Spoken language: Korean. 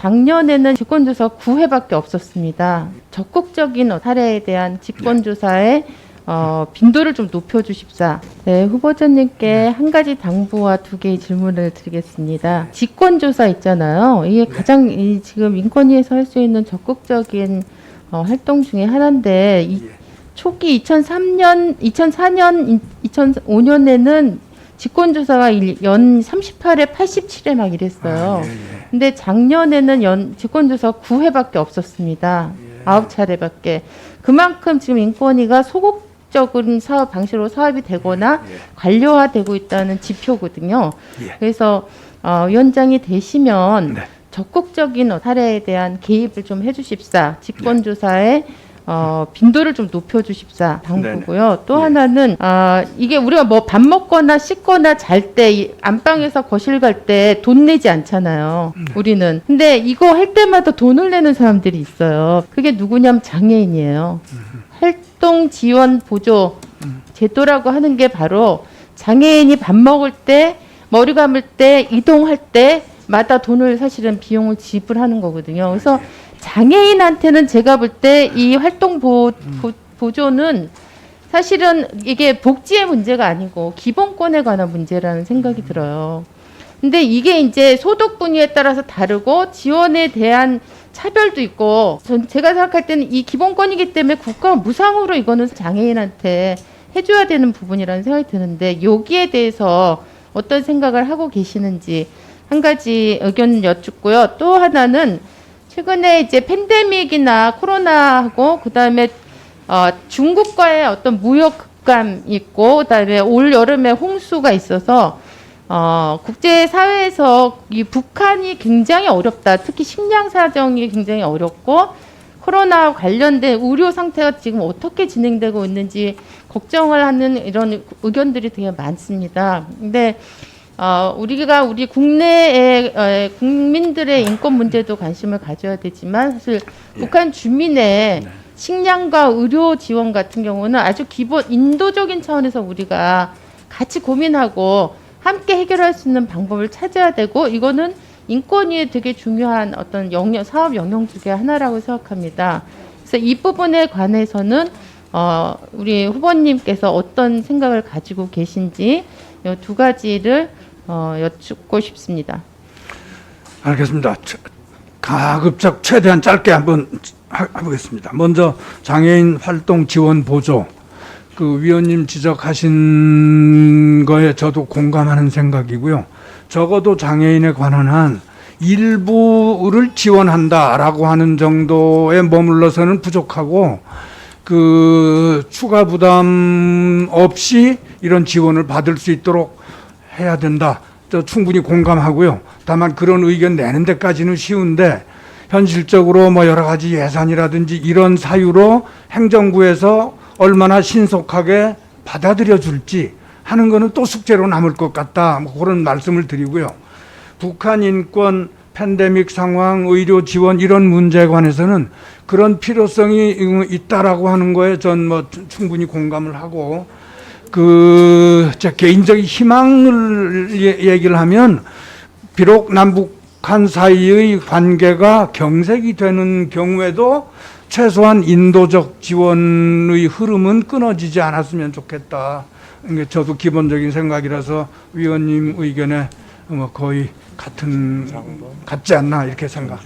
작년에는 직권조사 9회밖에 없었습니다. 적극적인 사례에 대한 직권조사의 빈도를 좀 높여주십사. 네, 후보자님께 한 가지 당부와 두 개의 질문을 드리겠습니다. 직권조사 있잖아요. 이게 가장 지금 인권위에서 할 수 있는 적극적인 활동 중에 하나인데 초기 2004년, 2005년에는 직권조사가 연 38회, 87회 막 이랬어요. 근데 작년에는 직권조사 9회밖에 없었습니다. 9차례밖에. 그만큼 지금 인권위가 소극적인 사업 방식으로 사업이 되거나 관료화되고 있다는 지표거든요. 그래서 위원장이 되시면 적극적인 사례에 대한 개입을 좀 해주십사. 직권조사에 빈도를 좀 높여주십사 당부고요. 또 하나는 이게 우리가 뭐 밥 먹거나 씻거나 잘 때 안방에서 거실 갈 때 돈 내지 않잖아요. 우리는. 근데 이거 할 때마다 돈을 내는 사람들이 있어요. 그게 누구냐면 장애인이에요. 활동 지원 보조 제도라고 하는 게 바로 장애인이 밥 먹을 때, 머리 감을 때, 이동할 때마다 돈을 사실은 비용을 지불하는 거거든요. 그래서 장애인한테는 제가 볼 때 이 활동 보조는 사실은 이게 복지의 문제가 아니고 기본권에 관한 문제라는 생각이 들어요. 근데 이게 이제 소득 분위에 따라서 다르고 지원에 대한 차별도 있고 제가 생각할 때는 이 기본권이기 때문에 국가가 무상으로 이거는 장애인한테 해줘야 되는 부분이라는 생각이 드는데 여기에 대해서 어떤 생각을 하고 계시는지 한 가지 의견 여쭙고요. 또 하나는 최근에 이제 팬데믹이나 코로나하고 그다음에 중국과의 어떤 무역 급감이 있고 그다음에 올 여름에 홍수가 있어서 국제 사회에서 이 북한이 굉장히 어렵다. 특히 식량 사정이 굉장히 어렵고 코로나 관련된 의료 상태가 지금 어떻게 진행되고 있는지 걱정을 하는 이런 의견들이 되게 많습니다. 근데 우리가 우리 국내의 국민들의 인권 문제도 관심을 가져야 되지만 사실 북한 주민의 식량과 의료 지원 같은 경우는 아주 기본 인도적인 차원에서 우리가 같이 고민하고 함께 해결할 수 있는 방법을 찾아야 되고 이거는 인권위에 되게 중요한 어떤 사업 영역 중에 하나라고 생각합니다. 그래서 이 부분에 관해서는 우리 후보님께서 어떤 생각을 가지고 계신지 이 두 가지를 여쭙고 싶습니다. 알겠습니다. 가급적 최대한 짧게 한번 해보겠습니다. 먼저 장애인 활동 지원 보조 그 위원님 지적하신 거에 저도 공감하는 생각이고요. 적어도 장애인에 관한 한 일부를 지원한다라고 하는 정도에 머물러서는 부족하고 그 추가 부담 없이 이런 지원을 받을 수 있도록 해야 된다. 저 충분히 공감하고요. 다만 그런 의견 내는 데까지는 쉬운데 현실적으로 뭐 여러 가지 예산이라든지 이런 사유로 행정부에서 얼마나 신속하게 받아들여 줄지 하는 거는 또 숙제로 남을 것 같다. 뭐 그런 말씀을 드리고요. 북한 인권, 팬데믹 상황, 의료 지원 이런 문제에 관해서는 그런 필요성이 있다라고 하는 거에 전 뭐 충분히 공감을 하고 제 개인적인 희망을 얘기를 하면 비록 남북한 사이의 관계가 경색이 되는 경우에도 최소한 인도적 지원의 흐름은 끊어지지 않았으면 좋겠다. 저도 기본적인 생각이라서 위원님 의견에 거의 같지 않나 이렇게 생각.